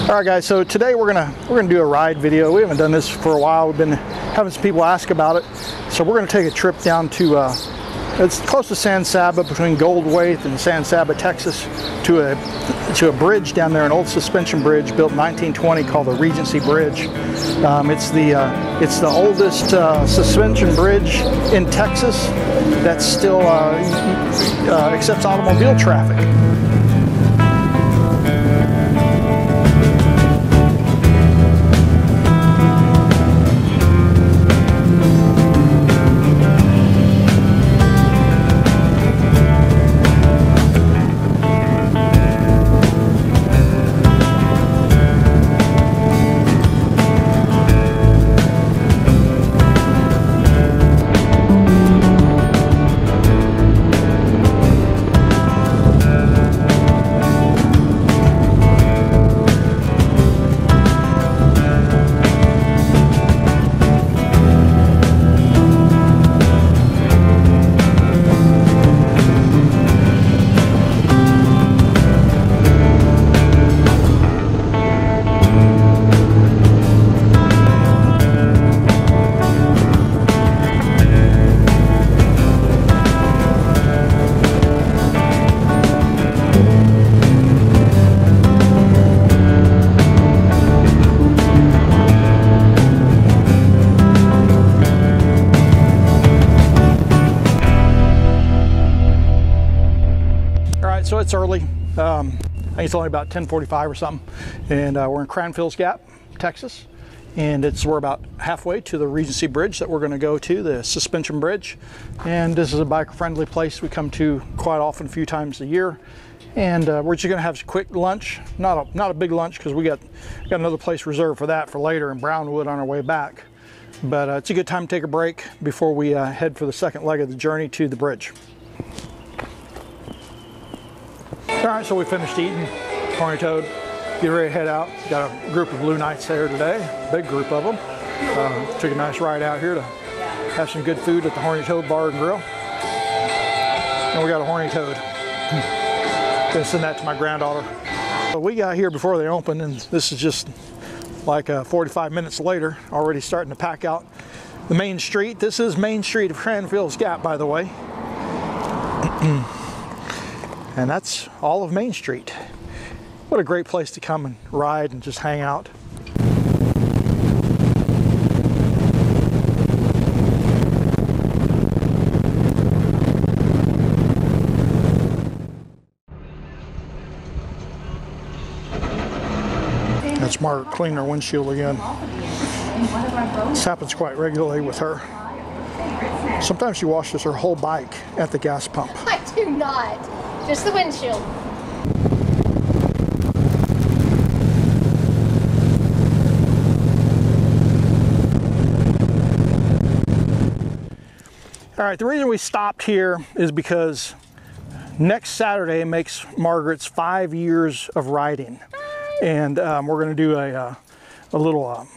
All right, guys. So today we're gonna do a ride video. We haven't done this for a while. We've been having some people ask about it. So we're gonna take a trip down to it's close to San Saba, between Goldthwaite and San Saba, Texas, to a bridge down there, an old suspension bridge built in 1920 called the Regency Bridge. It's the oldest suspension bridge in Texas that still accepts automobile traffic. So it's early. I think it's only about 10:45 or something, and we're in Cranfills Gap, Texas, and we're about halfway to the Regency Bridge that we're going to go to, the suspension bridge. And this is a biker-friendly place we come to quite often, a few times a year. And we're just going to have a quick lunch, not a big lunch, because we got another place reserved for that for later in Brownwood on our way back. But it's a good time to take a break before we head for the second leg of the journey to the bridge. All right, so we finished eating horny toad, get ready to head out. Got a group of Blue Knights there today, big group of them. Took a nice ride out here to have some good food at the Horny Toad Bar and Grill. And we got a horny toad. Gonna send that to my granddaughter. So we got here before they opened, and this is just like 45 minutes later, already starting to pack out the main street. This is Main Street of Cranfills Gap, by the way. And that's all of Main Street. What a great place to come and ride and just hang out. That's Margaret cleaning her windshield again. This happens quite regularly with her. Sometimes she washes her whole bike at the gas pump. I do not. Just the windshield. All right, the reason we stopped here is because next Saturday makes Margaret's 5 years of riding. And we're going to do a little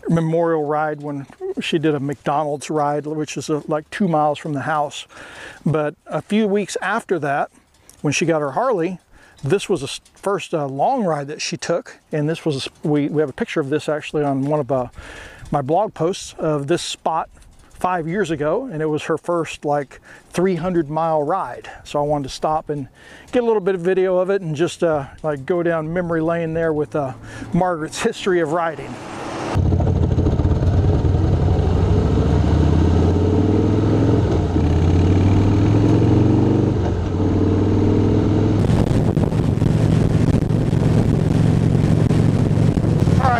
memorial ride when she did a McDonald's ride, which is like 2 miles from the house. But a few weeks after that, when she got her Harley, this was the first long ride that she took. And this was, we have a picture of this actually on one of my blog posts of this spot 5 years ago, and it was her first like 300-mile ride. So I wanted to stop and get a little bit of video of it and just like go down memory lane there with Margaret's history of riding.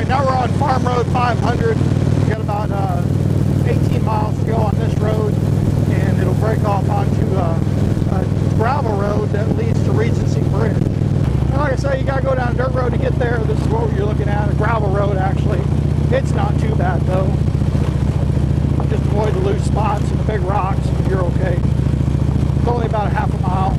Now we're on Farm Road 500. We got about 18 miles to go on this road, and it'll break off onto a gravel road that leads to Regency Bridge. And like I say, you gotta go down a dirt road to get there. This is what you're looking at, a gravel road actually. It's not too bad though. Just avoid the loose spots and the big rocks and you're okay. It's only about a half a mile.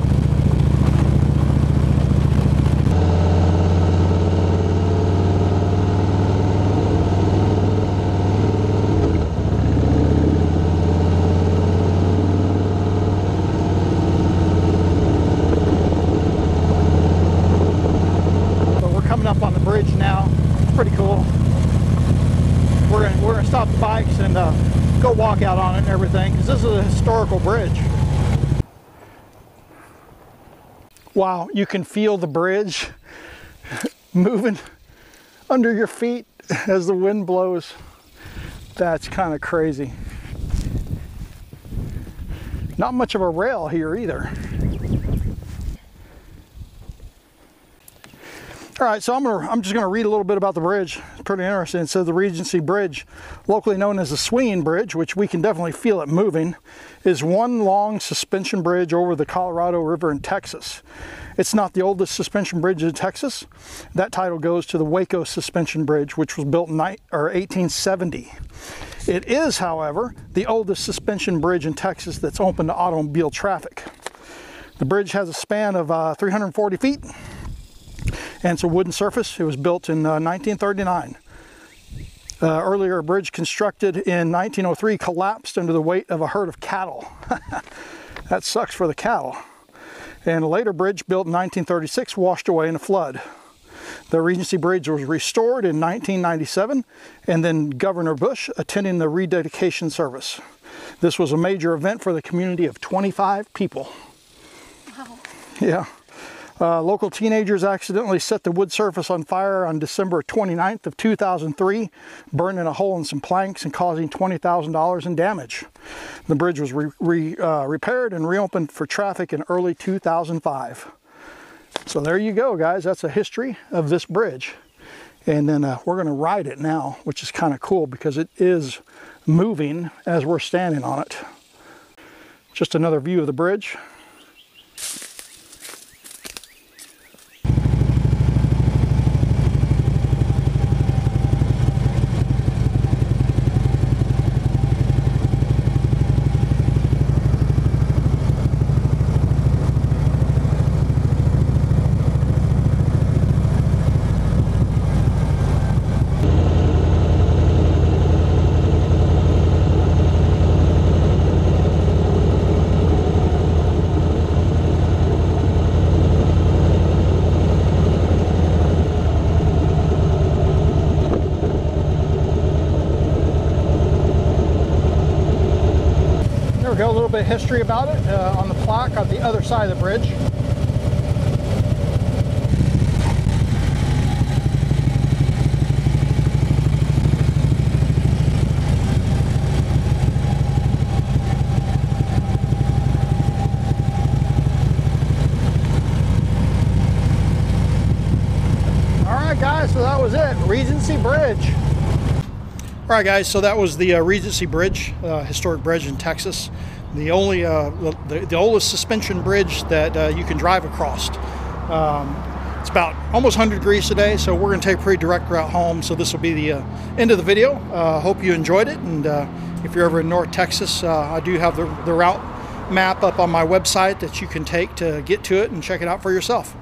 bridge now. our walkout on it and everything, because this is a historical bridge. Wow, you can feel the bridge moving under your feet as the wind blows. That's kind of crazy. Not much of a rail here either. All right, so I'm just gonna read a little bit about the bridge. It's pretty interesting. It says the Regency Bridge, locally known as the swinging bridge, which we can definitely feel it moving, is one long suspension bridge over the Colorado River in Texas. It's not the oldest suspension bridge in Texas. That title goes to the Waco Suspension Bridge, which was built in 1870. It is, however, the oldest suspension bridge in Texas that's open to automobile traffic. The bridge has a span of 340 feet. And it's a wooden surface. It was built in 1939. Earlier, a bridge constructed in 1903 collapsed under the weight of a herd of cattle. That sucks for the cattle. And a later bridge built in 1936 washed away in a flood. The Regency Bridge was restored in 1997, and then Governor Bush attending the rededication service. This was a major event for the community of 25 people. Wow. Yeah. Local teenagers accidentally set the wood surface on fire on December 29th of 2003, burning a hole in some planks and causing $20,000 in damage. The bridge was repaired and reopened for traffic in early 2005. So there you go, guys. That's a history of this bridge. And then we're going to ride it now, which is kind of cool because it is moving as we're standing on it. Just another view of the bridge. There we go, a little bit of history about it on the plaque on the other side of the bridge. All right, guys, so that was it, Regency Bridge. All right, guys, so that was the Regency Bridge, historic bridge in Texas. The only, the oldest suspension bridge that you can drive across. It's about almost 100 degrees today, so we're going to take a pretty direct route home. So this will be the end of the video. Hope you enjoyed it, and if you're ever in North Texas, I do have the route map up on my website that you can take to get to it and check it out for yourself.